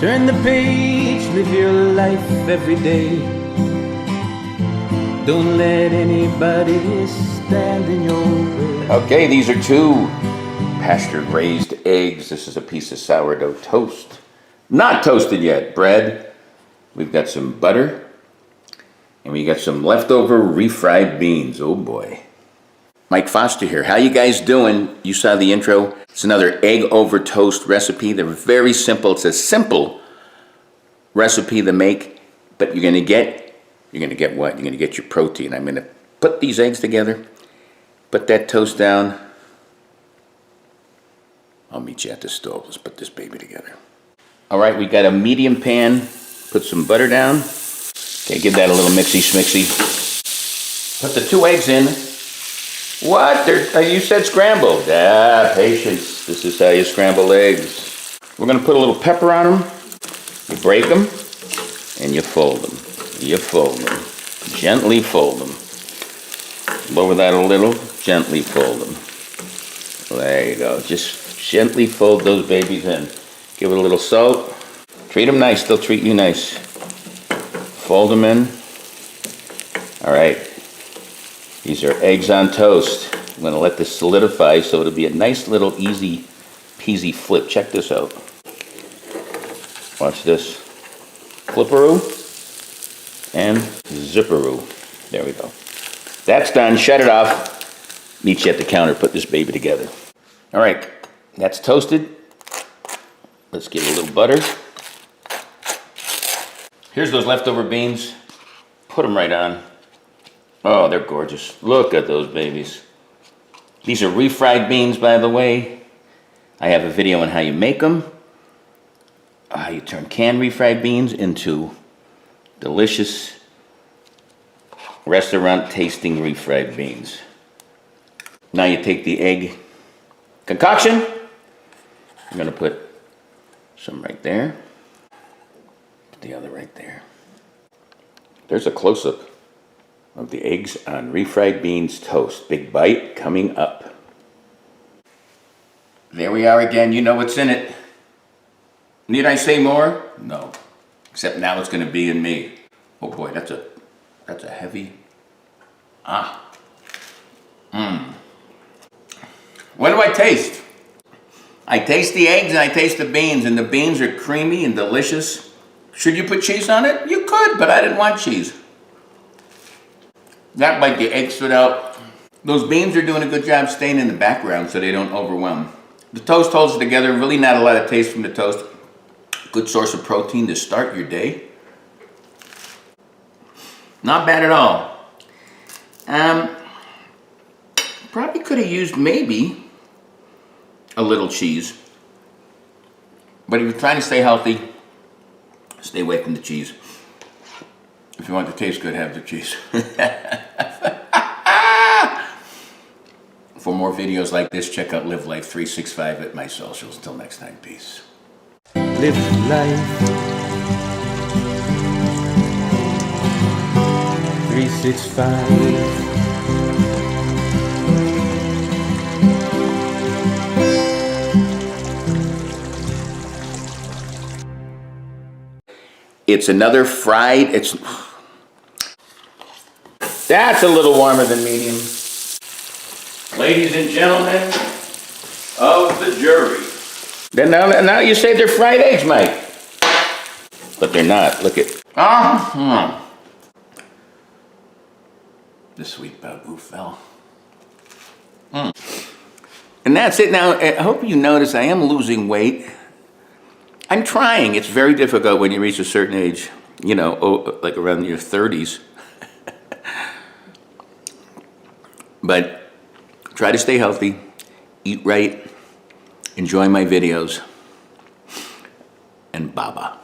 Turn the page, live your life every day. Don't let anybody stand in your way. Okay, these are 2 pasture-raised eggs. This is a piece of sourdough toast. Not toasted yet, bread. We've got some butter. And we got some leftover refried beans. Oh boy. Mike Foster here. How you guys doing? You saw the intro. It's another egg over toast recipe. They're very simple. It's a simple recipe to make, but you're gonna get what? You're gonna get your protein. I'm gonna put these eggs together, put that toast down. I'll meet you at the stove. Let's put this baby together. All right, we got a medium pan. Put some butter down. Okay, give that a little mixy schmixy. Put the 2 eggs in. What? You said scrambled. Patience. This is how you scramble eggs. We're gonna put a little pepper on them. You break them, and you fold them. You fold them. Gently fold them. Lower that a little. Gently fold them. There you go. Just gently fold those babies in. Give it a little salt. Treat them nice. They'll treat you nice. Fold them in. All right. These are eggs on toast. I'm going to let this solidify so it'll be a nice little easy peasy flip. Check this out. Watch this. Flipperoo and zipperoo. There we go. That's done. Shut it off. Meet you at the counter. Put this baby together. All right. That's toasted. Let's give it a little butter. Here's those leftover beans. Put them right on. Oh, they're gorgeous. Look at those babies. These are refried beans, by the way. I have a video on how you make them. How you turn canned refried beans into delicious restaurant tasting refried beans. Now you take the egg concoction. I'm gonna put some right there. Put the other right there. There's a close-up of the eggs on refried beans toast. Big bite coming up. There we are again. You know what's in it. Need I say more? No. Except now it's going to be in me. Oh boy, that's a heavy. What do I taste? I taste the eggs and I taste the beans, and the beans are creamy and delicious. Should you put cheese on it? You could, but I didn't want cheese. That bite the egg stood out. Those beans are doing a good job staying in the background so they don't overwhelm. The toast holds it together. Really not a lot of taste from the toast. Good source of protein to start your day. Not bad at all. Probably could have used maybe a little cheese. But if you're trying to stay healthy, stay away from the cheese. If you want it to taste good, have the cheese. For more videos like this, check out Live Life 365 at my socials. Until next time, peace. Live life 365. It's another fried, that's a little warmer than medium. Ladies and gentlemen of the jury. Then now you say they're fried eggs, Mike. But they're not, look at. The sweet babu fell. And that's it. Now, I hope you notice I am losing weight. I'm trying. It's very difficult when you reach a certain age, you know, like around your 30s. But try to stay healthy, eat right, enjoy my videos, and baba.